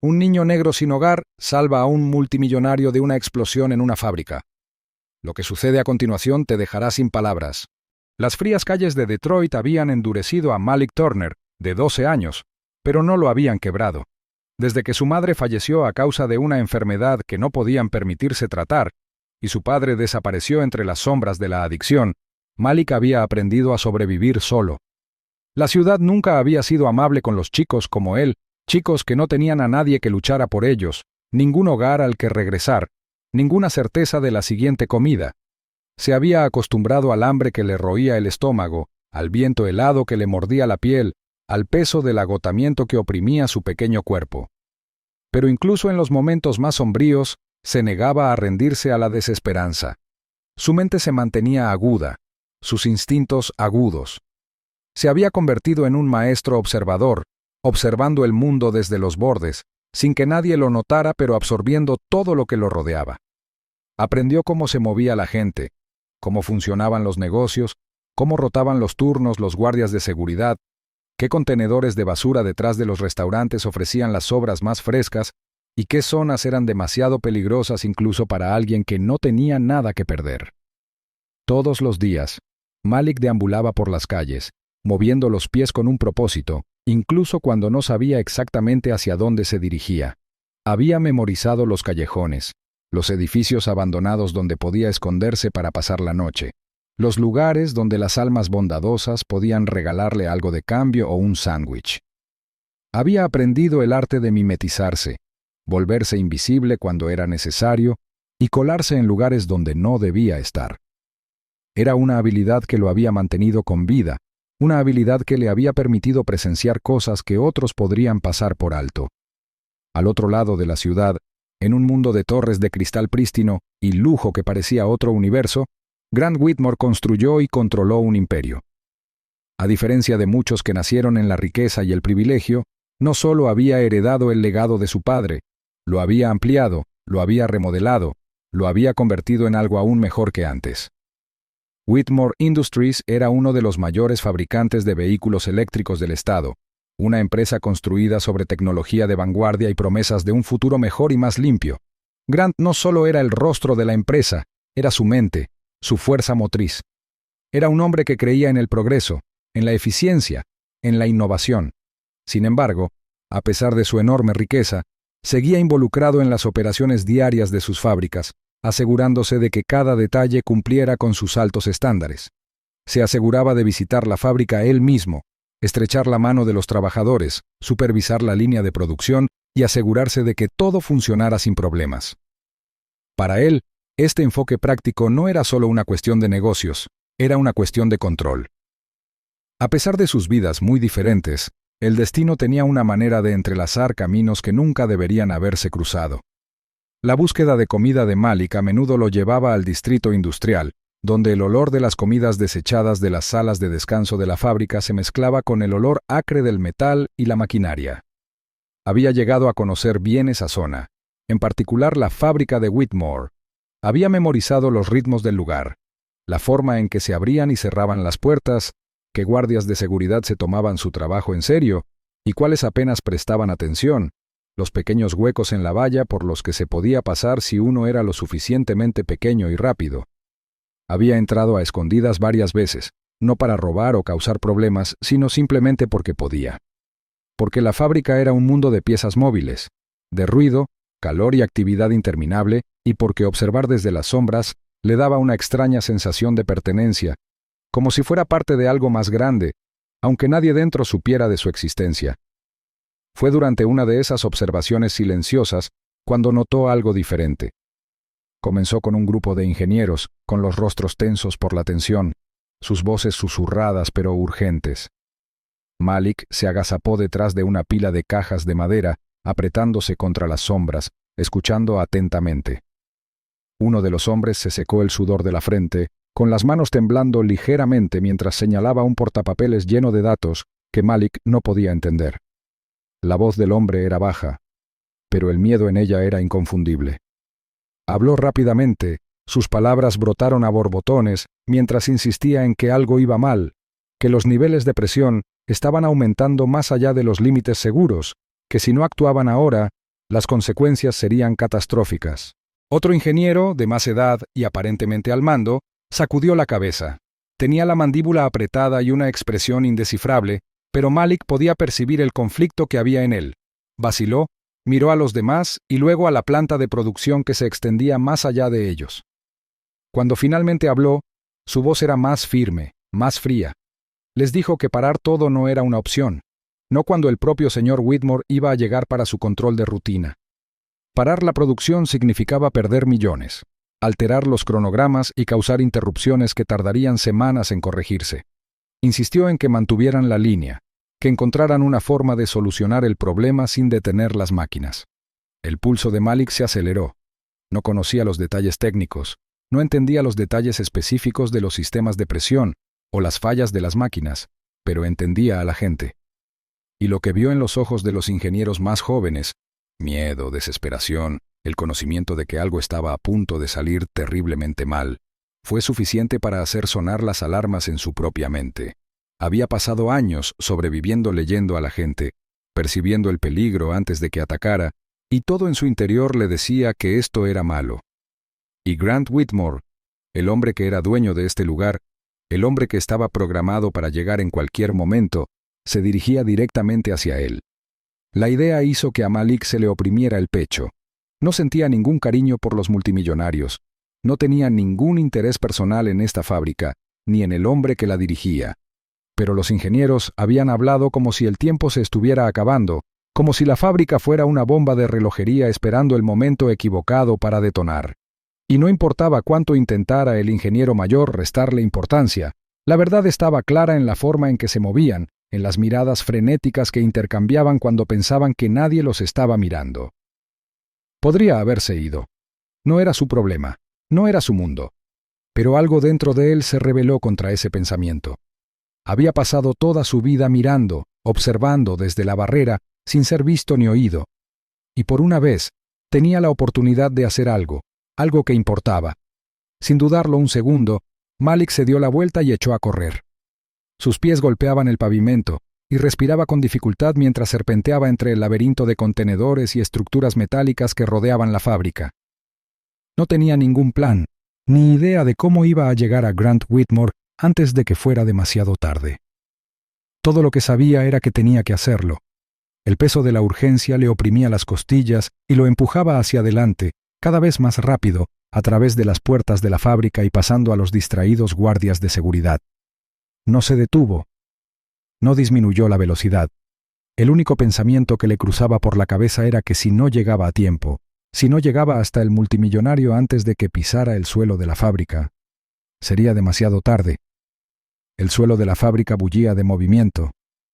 Un niño negro sin hogar salva a un multimillonario de una explosión en una fábrica. Lo que sucede a continuación te dejará sin palabras. Las frías calles de Detroit habían endurecido a Malik Turner, de 12 años, pero no lo habían quebrado. Desde que su madre falleció a causa de una enfermedad que no podían permitirse tratar, y su padre desapareció entre las sombras de la adicción, Malik había aprendido a sobrevivir solo. La ciudad nunca había sido amable con los chicos como él, chicos que no tenían a nadie que luchara por ellos, ningún hogar al que regresar, ninguna certeza de la siguiente comida. Se había acostumbrado al hambre que le roía el estómago, al viento helado que le mordía la piel, al peso del agotamiento que oprimía su pequeño cuerpo. Pero incluso en los momentos más sombríos, se negaba a rendirse a la desesperanza. Su mente se mantenía aguda, sus instintos agudos. Se había convertido en un maestro observador, observando el mundo desde los bordes, sin que nadie lo notara pero absorbiendo todo lo que lo rodeaba. Aprendió cómo se movía la gente, cómo funcionaban los negocios, cómo rotaban los turnos los guardias de seguridad, qué contenedores de basura detrás de los restaurantes ofrecían las sobras más frescas y qué zonas eran demasiado peligrosas incluso para alguien que no tenía nada que perder. Todos los días, Malik deambulaba por las calles, moviendo los pies con un propósito, incluso cuando no sabía exactamente hacia dónde se dirigía. Había memorizado los callejones, los edificios abandonados donde podía esconderse para pasar la noche, los lugares donde las almas bondadosas podían regalarle algo de cambio o un sándwich. Había aprendido el arte de mimetizarse, volverse invisible cuando era necesario y colarse en lugares donde no debía estar. Era una habilidad que lo había mantenido con vida, una habilidad que le había permitido presenciar cosas que otros podrían pasar por alto. Al otro lado de la ciudad, en un mundo de torres de cristal prístino y lujo que parecía otro universo, Grant Whitmore construyó y controló un imperio. A diferencia de muchos que nacieron en la riqueza y el privilegio, no solo había heredado el legado de su padre, lo había ampliado, lo había remodelado, lo había convertido en algo aún mejor que antes. Whitmore Industries era uno de los mayores fabricantes de vehículos eléctricos del estado, una empresa construida sobre tecnología de vanguardia y promesas de un futuro mejor y más limpio. Grant no solo era el rostro de la empresa, era su mente, su fuerza motriz. Era un hombre que creía en el progreso, en la eficiencia, en la innovación. Sin embargo, a pesar de su enorme riqueza, seguía involucrado en las operaciones diarias de sus fábricas, asegurándose de que cada detalle cumpliera con sus altos estándares. Se aseguraba de visitar la fábrica él mismo, estrechar la mano de los trabajadores, supervisar la línea de producción y asegurarse de que todo funcionara sin problemas. Para él, este enfoque práctico no era solo una cuestión de negocios, era una cuestión de control. A pesar de sus vidas muy diferentes, el destino tenía una manera de entrelazar caminos que nunca deberían haberse cruzado. La búsqueda de comida de Malik a menudo lo llevaba al distrito industrial, donde el olor de las comidas desechadas de las salas de descanso de la fábrica se mezclaba con el olor acre del metal y la maquinaria. Había llegado a conocer bien esa zona, en particular la fábrica de Whitmore. Había memorizado los ritmos del lugar, la forma en que se abrían y cerraban las puertas, qué guardias de seguridad se tomaban su trabajo en serio y cuáles apenas prestaban atención, los pequeños huecos en la valla por los que se podía pasar si uno era lo suficientemente pequeño y rápido. Había entrado a escondidas varias veces, no para robar o causar problemas, sino simplemente porque podía. Porque la fábrica era un mundo de piezas móviles, de ruido, calor y actividad interminable, y porque observar desde las sombras le daba una extraña sensación de pertenencia, como si fuera parte de algo más grande, aunque nadie dentro supiera de su existencia. Fue durante una de esas observaciones silenciosas cuando notó algo diferente. Comenzó con un grupo de ingenieros, con los rostros tensos por la tensión, sus voces susurradas pero urgentes. Malik se agazapó detrás de una pila de cajas de madera, apretándose contra las sombras, escuchando atentamente. Uno de los hombres se secó el sudor de la frente, con las manos temblando ligeramente mientras señalaba un portapapeles lleno de datos que Malik no podía entender. La voz del hombre era baja, pero el miedo en ella era inconfundible. Habló rápidamente, sus palabras brotaron a borbotones mientras insistía en que algo iba mal, que los niveles de presión estaban aumentando más allá de los límites seguros, que si no actuaban ahora, Las consecuencias serían catastróficas. Otro ingeniero, de más edad y aparentemente al mando, sacudió la cabeza. Tenía la mandíbula apretada y una expresión indescifrable, pero Malik podía percibir el conflicto que había en él. Vaciló, miró a los demás y luego a la planta de producción que se extendía más allá de ellos. Cuando finalmente habló, su voz era más firme, más fría. Les dijo que parar todo no era una opción, no cuando el propio señor Whitmore iba a llegar para su control de rutina. Parar la producción significaba perder millones, alterar los cronogramas y causar interrupciones que tardarían semanas en corregirse. Insistió en que mantuvieran la línea, que encontraran una forma de solucionar el problema sin detener las máquinas. El pulso de Malik se aceleró. No conocía los detalles técnicos, no entendía los detalles específicos de los sistemas de presión o las fallas de las máquinas, pero entendía a la gente. Y lo que vio en los ojos de los ingenieros más jóvenes, miedo, desesperación, el conocimiento de que algo estaba a punto de salir terriblemente mal, fue suficiente para hacer sonar las alarmas en su propia mente. Había pasado años sobreviviendo leyendo a la gente, percibiendo el peligro antes de que atacara, y todo en su interior le decía que esto era malo. Y Grant Whitmore, el hombre que era dueño de este lugar, el hombre que estaba programado para llegar en cualquier momento, se dirigía directamente hacia él. La idea hizo que a Malik se le oprimiera el pecho. No sentía ningún cariño por los multimillonarios, no tenía ningún interés personal en esta fábrica, ni en el hombre que la dirigía. Pero los ingenieros habían hablado como si el tiempo se estuviera acabando, como si la fábrica fuera una bomba de relojería esperando el momento equivocado para detonar. Y no importaba cuánto intentara el ingeniero mayor restarle importancia, la verdad estaba clara en la forma en que se movían, en las miradas frenéticas que intercambiaban cuando pensaban que nadie los estaba mirando. Podría haberse ido. No era su problema, no era su mundo. Pero algo dentro de él se rebeló contra ese pensamiento. Había pasado toda su vida mirando, observando desde la barrera, sin ser visto ni oído. Y por una vez, tenía la oportunidad de hacer algo que importaba. Sin dudarlo un segundo, Malik se dio la vuelta y echó a correr. Sus pies golpeaban el pavimento, y respiraba con dificultad mientras serpenteaba entre el laberinto de contenedores y estructuras metálicas que rodeaban la fábrica. No tenía ningún plan, ni idea de cómo iba a llegar a Grant Whitmore antes de que fuera demasiado tarde. Todo lo que sabía era que tenía que hacerlo. El peso de la urgencia le oprimía las costillas y lo empujaba hacia adelante, cada vez más rápido, a través de las puertas de la fábrica y pasando a los distraídos guardias de seguridad. No se detuvo. No disminuyó la velocidad. El único pensamiento que le cruzaba por la cabeza era que si no llegaba a tiempo, si no llegaba hasta el multimillonario antes de que pisara el suelo de la fábrica, sería demasiado tarde. El suelo de la fábrica bullía de movimiento.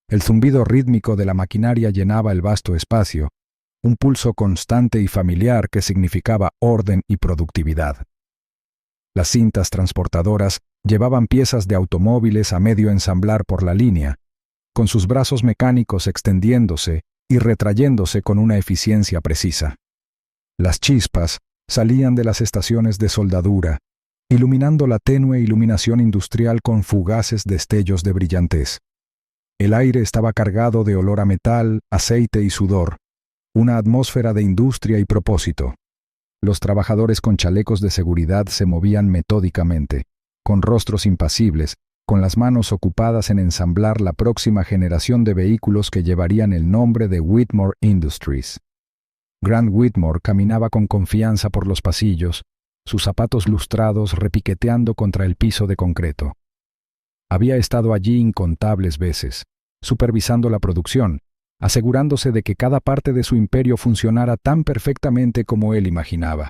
El zumbido rítmico de la maquinaria llenaba el vasto espacio, un pulso constante y familiar que significaba orden y productividad. Las cintas transportadoras llevaban piezas de automóviles a medio ensamblar por la línea, con sus brazos mecánicos extendiéndose y retrayéndose con una eficiencia precisa. Las chispas salían de las estaciones de soldadura, iluminando la tenue iluminación industrial con fugaces destellos de brillantez. El aire estaba cargado de olor a metal, aceite y sudor, una atmósfera de industria y propósito. Los trabajadores con chalecos de seguridad se movían metódicamente, con rostros impasibles, con las manos ocupadas en ensamblar la próxima generación de vehículos que llevarían el nombre de Whitmore Industries. Grant Whitmore caminaba con confianza por los pasillos, sus zapatos lustrados repiqueteando contra el piso de concreto. Había estado allí incontables veces, supervisando la producción, asegurándose de que cada parte de su imperio funcionara tan perfectamente como él imaginaba.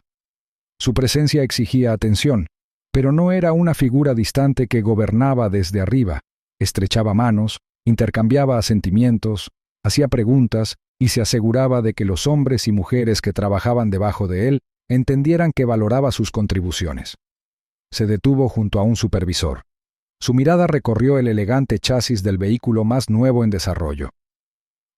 Su presencia exigía atención, pero no era una figura distante que gobernaba desde arriba. Estrechaba manos, intercambiaba asentimientos, hacía preguntas y se aseguraba de que los hombres y mujeres que trabajaban debajo de él entendieran que valoraba sus contribuciones. Se detuvo junto a un supervisor. Su mirada recorrió el elegante chasis del vehículo más nuevo en desarrollo.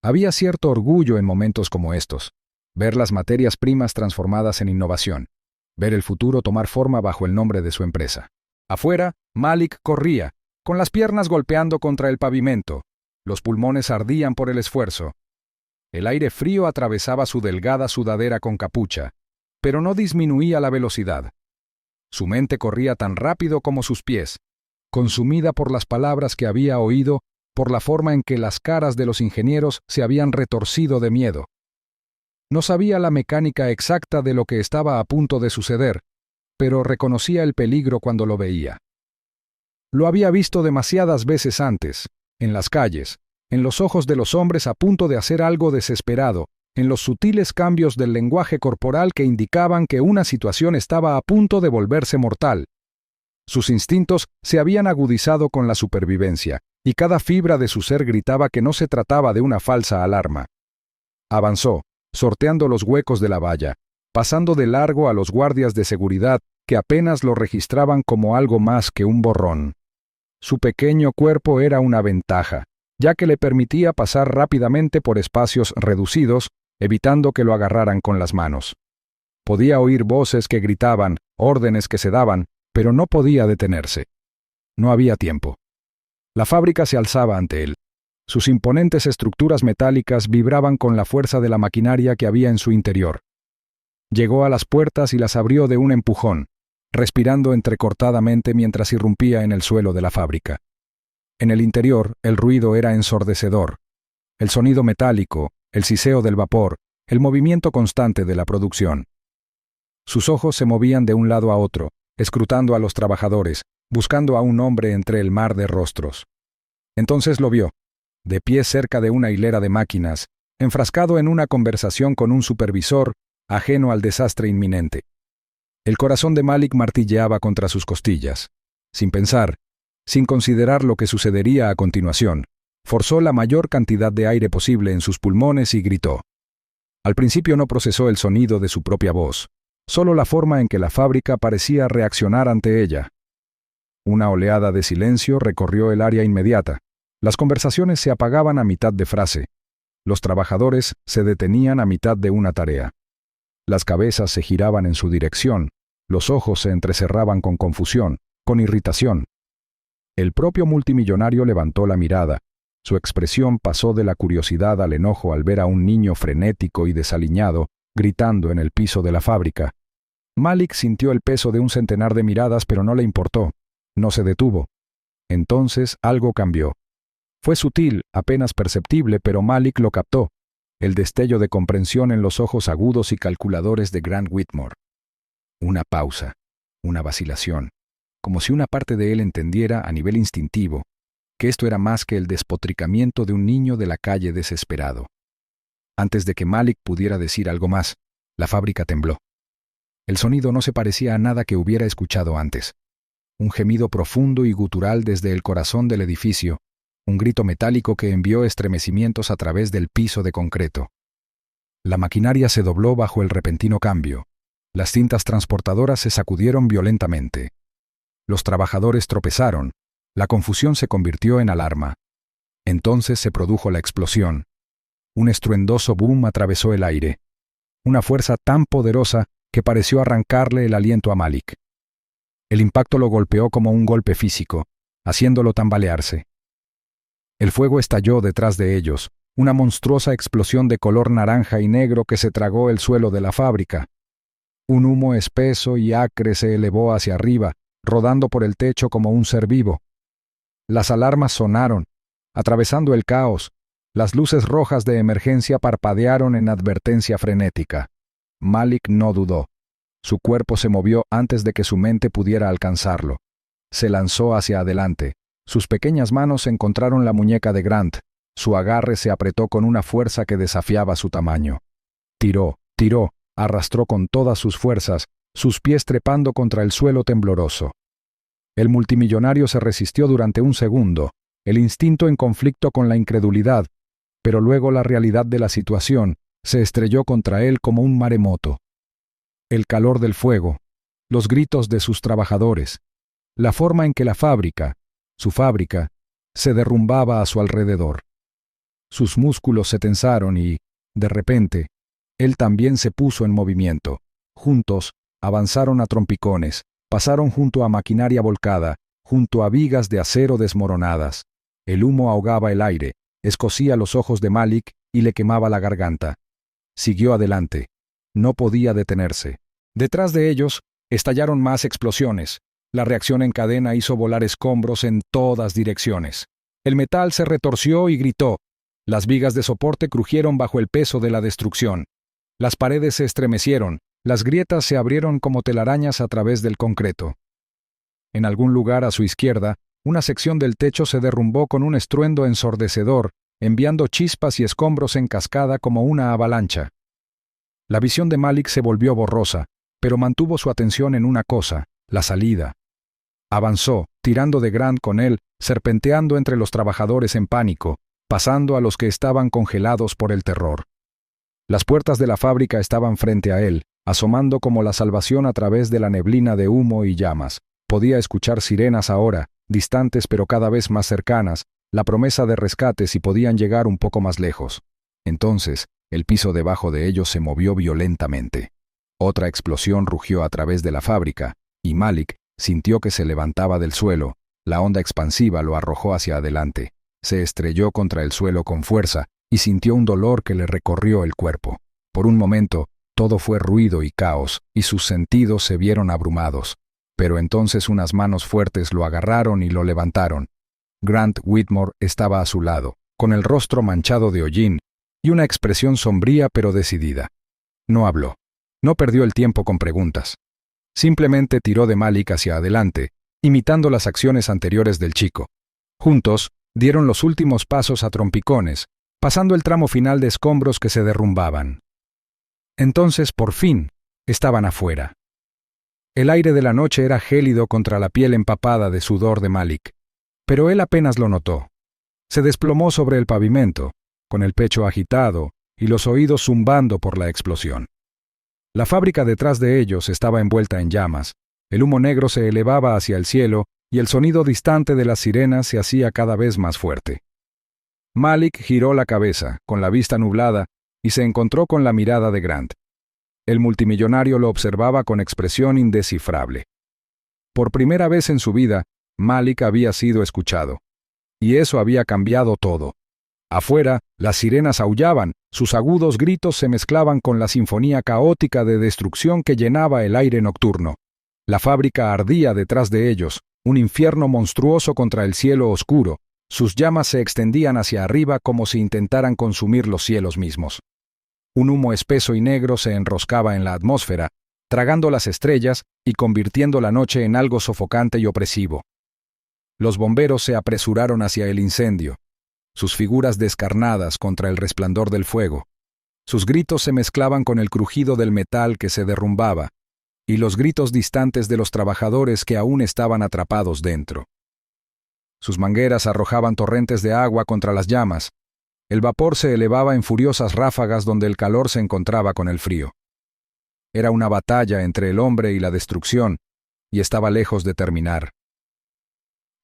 Había cierto orgullo en momentos como estos, ver las materias primas transformadas en innovación, ver el futuro tomar forma bajo el nombre de su empresa. Afuera, Malik corría, con las piernas golpeando contra el pavimento. Los pulmones ardían por el esfuerzo. El aire frío atravesaba su delgada sudadera con capucha, pero no disminuía la velocidad. Su mente corría tan rápido como sus pies, consumida por las palabras que había oído, por la forma en que las caras de los ingenieros se habían retorcido de miedo. No sabía la mecánica exacta de lo que estaba a punto de suceder, pero reconocía el peligro cuando lo veía. Lo había visto demasiadas veces antes, en las calles, en los ojos de los hombres a punto de hacer algo desesperado, en los sutiles cambios del lenguaje corporal que indicaban que una situación estaba a punto de volverse mortal. Sus instintos se habían agudizado con la supervivencia, y cada fibra de su ser gritaba que no se trataba de una falsa alarma. Avanzó, sorteando los huecos de la valla, pasando de largo a los guardias de seguridad que apenas lo registraban como algo más que un borrón. Su pequeño cuerpo era una ventaja, ya que le permitía pasar rápidamente por espacios reducidos, evitando que lo agarraran con las manos. Podía oír voces que gritaban, órdenes que se daban, pero no podía detenerse. No había tiempo. La fábrica se alzaba ante él. Sus imponentes estructuras metálicas vibraban con la fuerza de la maquinaria que había en su interior. Llegó a las puertas y las abrió de un empujón, respirando entrecortadamente mientras irrumpía en el suelo de la fábrica. En el interior, el ruido era ensordecedor. El sonido metálico, el siseo del vapor, el movimiento constante de la producción. Sus ojos se movían de un lado a otro, escrutando a los trabajadores, buscando a un hombre entre el mar de rostros. Entonces lo vio, de pie cerca de una hilera de máquinas, enfrascado en una conversación con un supervisor, ajeno al desastre inminente. El corazón de Malik martilleaba contra sus costillas. Sin pensar, sin considerar lo que sucedería a continuación, forzó la mayor cantidad de aire posible en sus pulmones y gritó. Al principio no procesó el sonido de su propia voz, solo la forma en que la fábrica parecía reaccionar ante ella. Una oleada de silencio recorrió el área inmediata. Las conversaciones se apagaban a mitad de frase. Los trabajadores se detenían a mitad de una tarea. Las cabezas se giraban en su dirección, los ojos se entrecerraban con confusión, con irritación. El propio multimillonario levantó la mirada. Su expresión pasó de la curiosidad al enojo al ver a un niño frenético y desaliñado, gritando en el piso de la fábrica. Malik sintió el peso de un centenar de miradas, pero no le importó. No se detuvo. Entonces algo cambió. Fue sutil, apenas perceptible, pero Malik lo captó. El destello de comprensión en los ojos agudos y calculadores de Grant Whitmore. Una pausa, una vacilación, como si una parte de él entendiera a nivel instintivo que esto era más que el despotricamiento de un niño de la calle desesperado. Antes de que Malik pudiera decir algo más, la fábrica tembló. El sonido no se parecía a nada que hubiera escuchado antes. Un gemido profundo y gutural desde el corazón del edificio, un grito metálico que envió estremecimientos a través del piso de concreto. La maquinaria se dobló bajo el repentino cambio. Las cintas transportadoras se sacudieron violentamente. Los trabajadores tropezaron. La confusión se convirtió en alarma. Entonces se produjo la explosión. Un estruendoso boom atravesó el aire. Una fuerza tan poderosa que pareció arrancarle el aliento a Malik. El impacto lo golpeó como un golpe físico, haciéndolo tambalearse. El fuego estalló detrás de ellos, una monstruosa explosión de color naranja y negro que se tragó el suelo de la fábrica. Un humo espeso y acre se elevó hacia arriba, rodando por el techo como un ser vivo. Las alarmas sonaron, atravesando el caos. Las luces rojas de emergencia parpadearon en advertencia frenética. Malik no dudó. Su cuerpo se movió antes de que su mente pudiera alcanzarlo. Se lanzó hacia adelante. Sus pequeñas manos encontraron la muñeca de Grant. Su agarre se apretó con una fuerza que desafiaba su tamaño. Tiró, arrastró con todas sus fuerzas, sus pies trepando contra el suelo tembloroso. El multimillonario se resistió durante un segundo, el instinto en conflicto con la incredulidad, pero luego la realidad de la situación se estrelló contra él como un maremoto. El calor del fuego, los gritos de sus trabajadores, la forma en que la fábrica, su fábrica, se derrumbaba a su alrededor. Sus músculos se tensaron y, de repente, él también se puso en movimiento. Juntos, avanzaron a trompicones, pasaron junto a maquinaria volcada, junto a vigas de acero desmoronadas. El humo ahogaba el aire, escocía los ojos de Malik y le quemaba la garganta. Siguió adelante. No podía detenerse. Detrás de ellos estallaron más explosiones. La reacción en cadena hizo volar escombros en todas direcciones. El metal se retorció y gritó. Las vigas de soporte crujieron bajo el peso de la destrucción. Las paredes se estremecieron, las grietas se abrieron como telarañas a través del concreto. En algún lugar a su izquierda, una sección del techo se derrumbó con un estruendo ensordecedor, enviando chispas y escombros en cascada como una avalancha. La visión de Malik se volvió borrosa, pero mantuvo su atención en una cosa, la salida. Avanzó, tirando de Grant con él, serpenteando entre los trabajadores en pánico, pasando a los que estaban congelados por el terror. Las puertas de la fábrica estaban frente a él, asomando como la salvación a través de la neblina de humo y llamas. Podía escuchar sirenas ahora, distantes pero cada vez más cercanas, la promesa de rescate si podían llegar un poco más lejos. Entonces, el piso debajo de ellos se movió violentamente. Otra explosión rugió a través de la fábrica, y Malik sintió que se levantaba del suelo. La onda expansiva lo arrojó hacia adelante. Se estrelló contra el suelo con fuerza y sintió un dolor que le recorrió el cuerpo. Por un momento, todo fue ruido y caos, y sus sentidos se vieron abrumados. Pero entonces unas manos fuertes lo agarraron y lo levantaron. Grant Whitmore estaba a su lado, con el rostro manchado de hollín y una expresión sombría pero decidida. No habló. No perdió el tiempo con preguntas. Simplemente tiró de Malik hacia adelante, imitando las acciones anteriores del chico. Juntos, dieron los últimos pasos a trompicones, pasando el tramo final de escombros que se derrumbaban. Entonces, por fin, estaban afuera. El aire de la noche era gélido contra la piel empapada de sudor de Malik, pero él apenas lo notó. Se desplomó sobre el pavimento, con el pecho agitado y los oídos zumbando por la explosión. La fábrica detrás de ellos estaba envuelta en llamas, el humo negro se elevaba hacia el cielo y el sonido distante de las sirenas se hacía cada vez más fuerte. Malik giró la cabeza, con la vista nublada, y se encontró con la mirada de Grant. El multimillonario lo observaba con expresión indescifrable. Por primera vez en su vida, Malik había sido escuchado. Y eso había cambiado todo. Afuera, las sirenas aullaban, sus agudos gritos se mezclaban con la sinfonía caótica de destrucción que llenaba el aire nocturno. La fábrica ardía detrás de ellos, un infierno monstruoso contra el cielo oscuro. Sus llamas se extendían hacia arriba como si intentaran consumir los cielos mismos. Un humo espeso y negro se enroscaba en la atmósfera, tragando las estrellas y convirtiendo la noche en algo sofocante y opresivo. Los bomberos se apresuraron hacia el incendio, sus figuras descarnadas contra el resplandor del fuego. Sus gritos se mezclaban con el crujido del metal que se derrumbaba, y los gritos distantes de los trabajadores que aún estaban atrapados dentro. Sus mangueras arrojaban torrentes de agua contra las llamas. El vapor se elevaba en furiosas ráfagas donde el calor se encontraba con el frío. Era una batalla entre el hombre y la destrucción, y estaba lejos de terminar.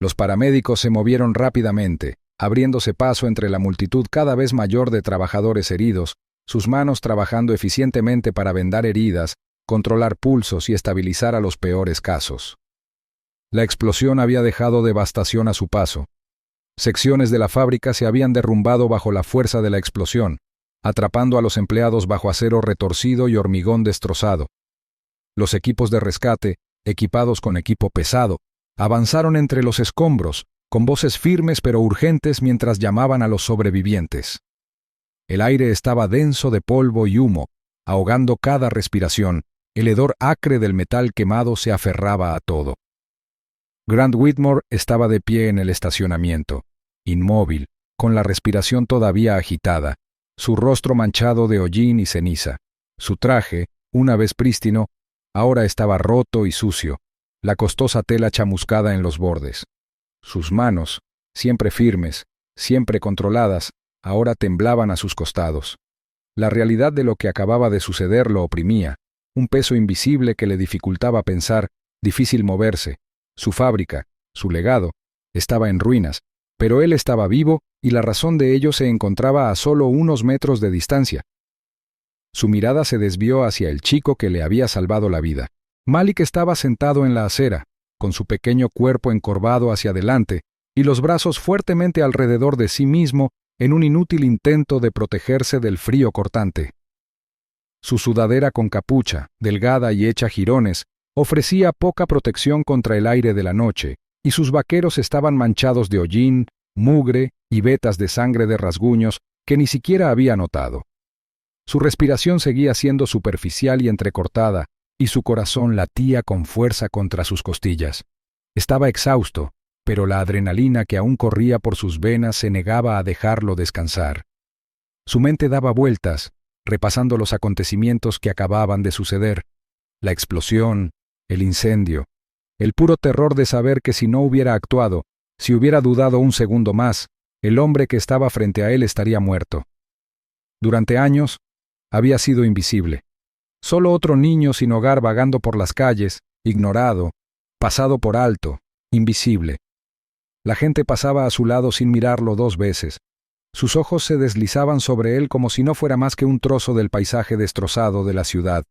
Los paramédicos se movieron rápidamente, abriéndose paso entre la multitud cada vez mayor de trabajadores heridos, sus manos trabajando eficientemente para vendar heridas, controlar pulsos y estabilizar a los peores casos. La explosión había dejado devastación a su paso. Secciones de la fábrica se habían derrumbado bajo la fuerza de la explosión, atrapando a los empleados bajo acero retorcido y hormigón destrozado. Los equipos de rescate, equipados con equipo pesado, avanzaron entre los escombros, con voces firmes pero urgentes mientras llamaban a los sobrevivientes. El aire estaba denso de polvo y humo, ahogando cada respiración. El hedor acre del metal quemado se aferraba a todo. Grant Whitmore estaba de pie en el estacionamiento, inmóvil, con la respiración todavía agitada, su rostro manchado de hollín y ceniza. Su traje, una vez prístino, ahora estaba roto y sucio, la costosa tela chamuscada en los bordes. Sus manos, siempre firmes, siempre controladas, ahora temblaban a sus costados. La realidad de lo que acababa de suceder lo oprimía, un peso invisible que le dificultaba pensar, difícil moverse. Su fábrica, su legado, estaba en ruinas, pero él estaba vivo y la razón de ello se encontraba a solo unos metros de distancia. Su mirada se desvió hacia el chico que le había salvado la vida. Malik estaba sentado en la acera, con su pequeño cuerpo encorvado hacia adelante y los brazos fuertemente alrededor de sí mismo en un inútil intento de protegerse del frío cortante. Su sudadera con capucha, delgada y hecha jirones, ofrecía poca protección contra el aire de la noche, y sus vaqueros estaban manchados de hollín, mugre y vetas de sangre de rasguños que ni siquiera había notado. Su respiración seguía siendo superficial y entrecortada, y su corazón latía con fuerza contra sus costillas. Estaba exhausto, pero la adrenalina que aún corría por sus venas se negaba a dejarlo descansar. Su mente daba vueltas, repasando los acontecimientos que acababan de suceder: la explosión, el incendio, el puro terror de saber que si no hubiera actuado, si hubiera dudado un segundo más, el hombre que estaba frente a él estaría muerto. Durante años, había sido invisible. Solo otro niño sin hogar vagando por las calles, ignorado, pasado por alto, invisible. La gente pasaba a su lado sin mirarlo 2 veces. Sus ojos se deslizaban sobre él como si no fuera más que un trozo del paisaje destrozado de la ciudad.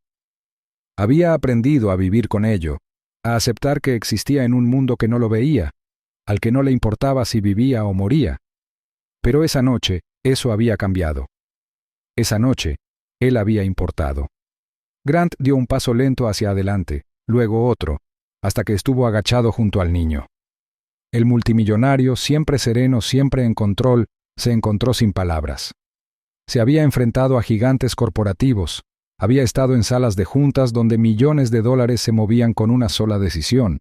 Había aprendido a vivir con ello, a aceptar que existía en un mundo que no lo veía, al que no le importaba si vivía o moría. Pero esa noche, eso había cambiado. Esa noche, él había importado. Grant dio un paso lento hacia adelante, luego otro, hasta que estuvo agachado junto al niño. El multimillonario, siempre sereno, siempre en control, se encontró sin palabras. Se había enfrentado a gigantes corporativos, había estado en salas de juntas donde millones de dólares se movían con una sola decisión,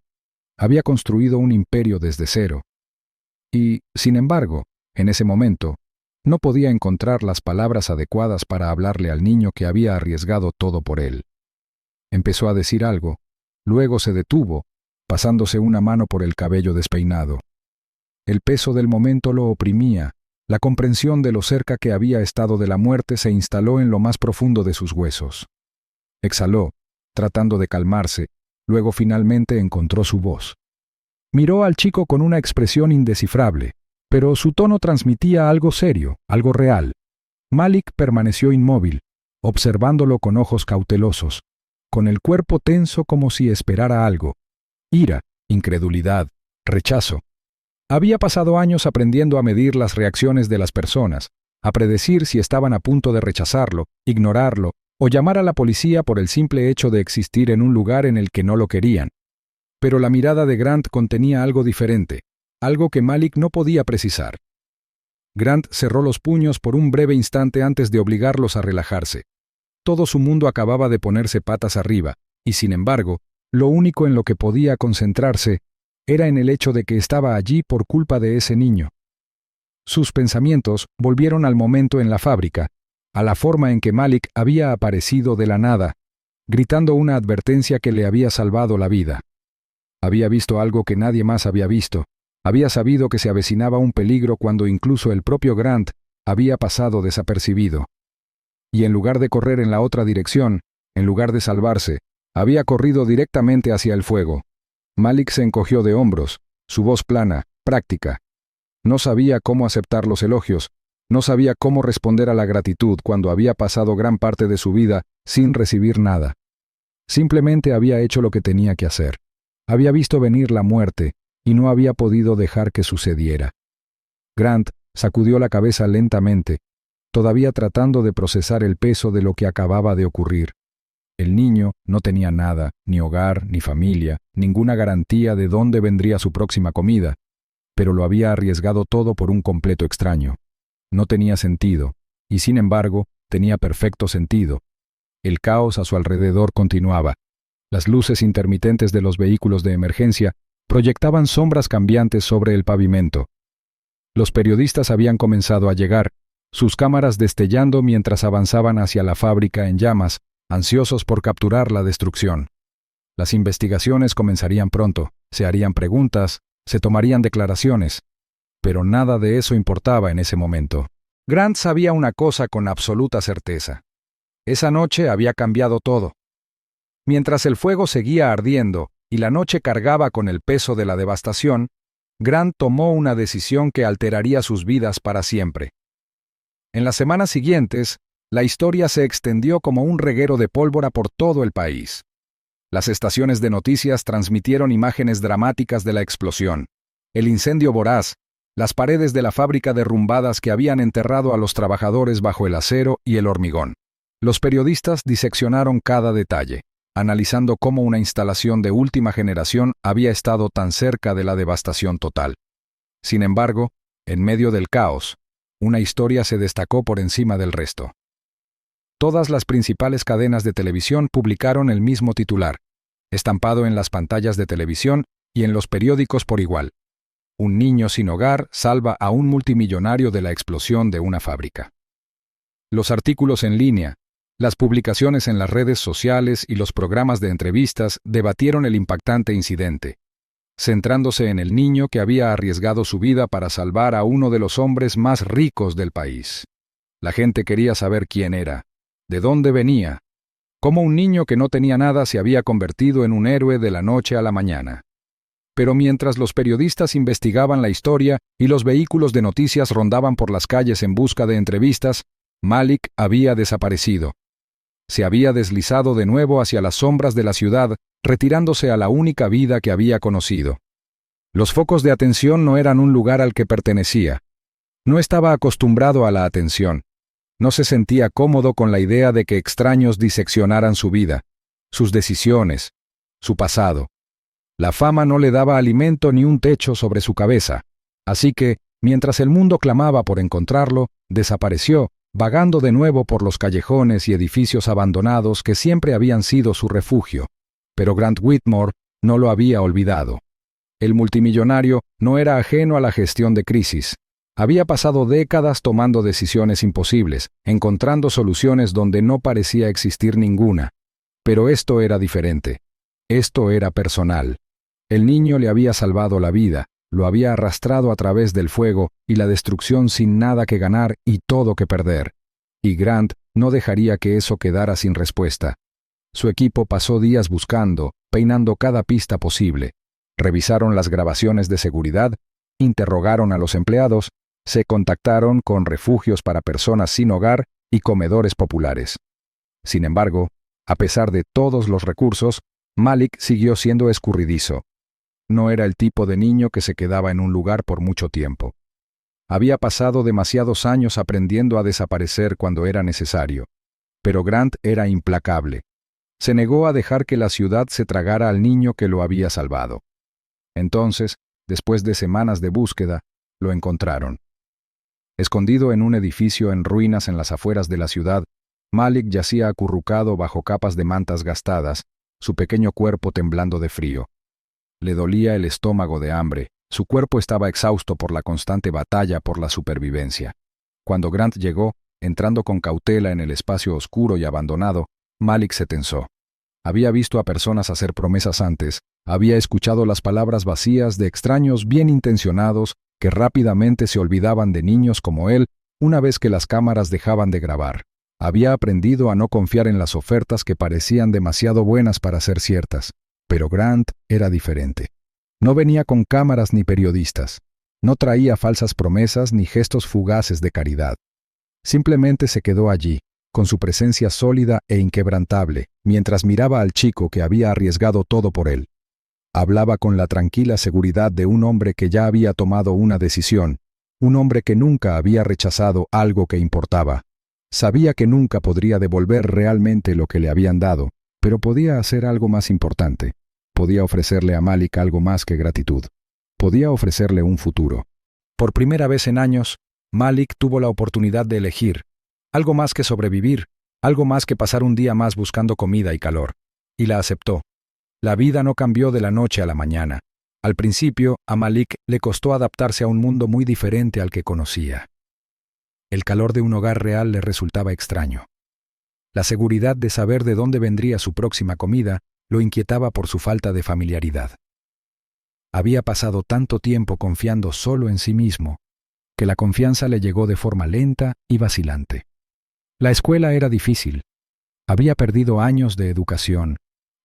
había construido un imperio desde cero. Y, sin embargo, en ese momento, no podía encontrar las palabras adecuadas para hablarle al niño que había arriesgado todo por él. Empezó a decir algo, luego se detuvo, pasándose una mano por el cabello despeinado. El peso del momento lo oprimía, la comprensión de lo cerca que había estado de la muerte se instaló en lo más profundo de sus huesos. Exhaló, tratando de calmarse, luego finalmente encontró su voz. Miró al chico con una expresión indescifrable, pero su tono transmitía algo serio, algo real. Malik permaneció inmóvil, observándolo con ojos cautelosos, con el cuerpo tenso como si esperara algo: ira, incredulidad, rechazo. Había pasado años aprendiendo a medir las reacciones de las personas, a predecir si estaban a punto de rechazarlo, ignorarlo o llamar a la policía por el simple hecho de existir en un lugar en el que no lo querían. Pero la mirada de Grant contenía algo diferente, algo que Malik no podía precisar. Grant cerró los puños por un breve instante antes de obligarlos a relajarse. Todo su mundo acababa de ponerse patas arriba, y sin embargo, lo único en lo que podía concentrarse era en el hecho de que estaba allí por culpa de ese niño. Sus pensamientos volvieron al momento en la fábrica, a la forma en que Malik había aparecido de la nada, gritando una advertencia que le había salvado la vida. Había visto algo que nadie más había visto, había sabido que se avecinaba un peligro cuando incluso el propio Grant había pasado desapercibido. Y en lugar de correr en la otra dirección, en lugar de salvarse, había corrido directamente hacia el fuego. Malik se encogió de hombros, su voz plana, práctica. No sabía cómo aceptar los elogios, no sabía cómo responder a la gratitud cuando había pasado gran parte de su vida sin recibir nada. Simplemente había hecho lo que tenía que hacer. Había visto venir la muerte y no había podido dejar que sucediera. Grant sacudió la cabeza lentamente, todavía tratando de procesar el peso de lo que acababa de ocurrir. El niño no tenía nada, ni hogar, ni familia, ninguna garantía de dónde vendría su próxima comida, pero lo había arriesgado todo por un completo extraño. No tenía sentido, y sin embargo, tenía perfecto sentido. El caos a su alrededor continuaba. Las luces intermitentes de los vehículos de emergencia proyectaban sombras cambiantes sobre el pavimento. Los periodistas habían comenzado a llegar, sus cámaras destellando mientras avanzaban hacia la fábrica en llamas, ansiosos por capturar la destrucción. Las investigaciones comenzarían pronto, se harían preguntas, se tomarían declaraciones, pero nada de eso importaba en ese momento. Grant sabía una cosa con absoluta certeza. Esa noche había cambiado todo. Mientras el fuego seguía ardiendo y la noche cargaba con el peso de la devastación, Grant tomó una decisión que alteraría sus vidas para siempre. En las semanas siguientes, la historia se extendió como un reguero de pólvora por todo el país. Las estaciones de noticias transmitieron imágenes dramáticas de la explosión, el incendio voraz, las paredes de la fábrica derrumbadas que habían enterrado a los trabajadores bajo el acero y el hormigón. Los periodistas diseccionaron cada detalle, analizando cómo una instalación de última generación había estado tan cerca de la devastación total. Sin embargo, en medio del caos, una historia se destacó por encima del resto. Todas las principales cadenas de televisión publicaron el mismo titular, estampado en las pantallas de televisión y en los periódicos por igual. Un niño sin hogar salva a un multimillonario de la explosión de una fábrica. Los artículos en línea, las publicaciones en las redes sociales y los programas de entrevistas debatieron el impactante incidente, centrándose en el niño que había arriesgado su vida para salvar a uno de los hombres más ricos del país. La gente quería saber quién era, de dónde venía, cómo un niño que no tenía nada se había convertido en un héroe de la noche a la mañana. Pero mientras los periodistas investigaban la historia y los vehículos de noticias rondaban por las calles en busca de entrevistas, Malik había desaparecido. Se había deslizado de nuevo hacia las sombras de la ciudad, retirándose a la única vida que había conocido. Los focos de atención no eran un lugar al que pertenecía. No estaba acostumbrado a la atención. No se sentía cómodo con la idea de que extraños diseccionaran su vida, sus decisiones, su pasado. La fama no le daba alimento ni un techo sobre su cabeza, así que, mientras el mundo clamaba por encontrarlo, desapareció, vagando de nuevo por los callejones y edificios abandonados que siempre habían sido su refugio. Pero Grant Whitmore no lo había olvidado. El multimillonario no era ajeno a la gestión de crisis. Había pasado décadas tomando decisiones imposibles, encontrando soluciones donde no parecía existir ninguna. Pero esto era diferente. Esto era personal. El niño le había salvado la vida, lo había arrastrado a través del fuego y la destrucción sin nada que ganar y todo que perder. Y Grant no dejaría que eso quedara sin respuesta. Su equipo pasó días buscando, peinando cada pista posible. Revisaron las grabaciones de seguridad, interrogaron a los empleados, se contactaron con refugios para personas sin hogar y comedores populares. Sin embargo, a pesar de todos los recursos, Malik siguió siendo escurridizo. No era el tipo de niño que se quedaba en un lugar por mucho tiempo. Había pasado demasiados años aprendiendo a desaparecer cuando era necesario. Pero Grant era implacable. Se negó a dejar que la ciudad se tragara al niño que lo había salvado. Entonces, después de semanas de búsqueda, lo encontraron. Escondido en un edificio en ruinas en las afueras de la ciudad, Malik yacía acurrucado bajo capas de mantas gastadas, su pequeño cuerpo temblando de frío. Le dolía el estómago de hambre, su cuerpo estaba exhausto por la constante batalla por la supervivencia. Cuando Grant llegó, entrando con cautela en el espacio oscuro y abandonado, Malik se tensó. Había visto a personas hacer promesas antes, había escuchado las palabras vacías de extraños bien intencionados que rápidamente se olvidaban de niños como él una vez que las cámaras dejaban de grabar. Había aprendido a no confiar en las ofertas que parecían demasiado buenas para ser ciertas. Pero Grant era diferente. No venía con cámaras ni periodistas. No traía falsas promesas ni gestos fugaces de caridad. Simplemente se quedó allí, con su presencia sólida e inquebrantable, mientras miraba al chico que había arriesgado todo por él. Hablaba con la tranquila seguridad de un hombre que ya había tomado una decisión, un hombre que nunca había rechazado algo que importaba. Sabía que nunca podría devolver realmente lo que le habían dado, pero podía hacer algo más importante. Podía ofrecerle a Malik algo más que gratitud. Podía ofrecerle un futuro. Por primera vez en años, Malik tuvo la oportunidad de elegir, algo más que sobrevivir, algo más que pasar un día más buscando comida y calor. Y la aceptó. La vida no cambió de la noche a la mañana. Al principio, a Malik le costó adaptarse a un mundo muy diferente al que conocía. El calor de un hogar real le resultaba extraño. La seguridad de saber de dónde vendría su próxima comida lo inquietaba por su falta de familiaridad. Había pasado tanto tiempo confiando solo en sí mismo, que la confianza le llegó de forma lenta y vacilante. La escuela era difícil. Había perdido años de educación,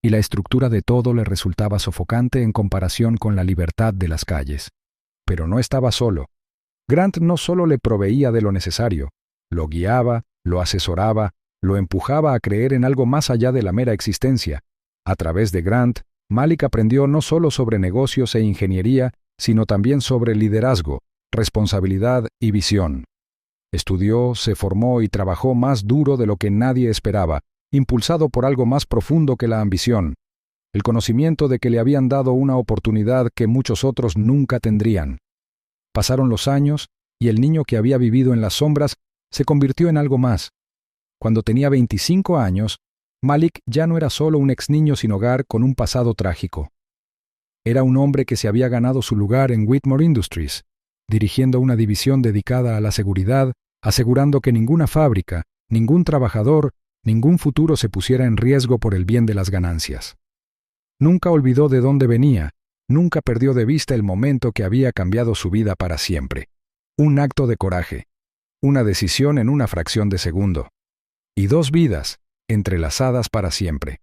y la estructura de todo le resultaba sofocante en comparación con la libertad de las calles. Pero no estaba solo. Grant no solo le proveía de lo necesario, lo guiaba, lo asesoraba, lo empujaba a creer en algo más allá de la mera existencia. A través de Grant, Malik aprendió no solo sobre negocios e ingeniería, sino también sobre liderazgo, responsabilidad y visión. Estudió, se formó y trabajó más duro de lo que nadie esperaba, impulsado por algo más profundo que la ambición, el conocimiento de que le habían dado una oportunidad que muchos otros nunca tendrían. Pasaron los años y el niño que había vivido en las sombras se convirtió en algo más. Cuando tenía 25 años, Malik ya no era solo un ex niño sin hogar con un pasado trágico. Era un hombre que se había ganado su lugar en Whitmore Industries, dirigiendo una división dedicada a la seguridad, asegurando que ninguna fábrica, ningún trabajador, ningún futuro se pusiera en riesgo por el bien de las ganancias. Nunca olvidó de dónde venía, nunca perdió de vista el momento que había cambiado su vida para siempre. Un acto de coraje, una decisión en una fracción de segundo, y 2 vidas, entrelazadas para siempre.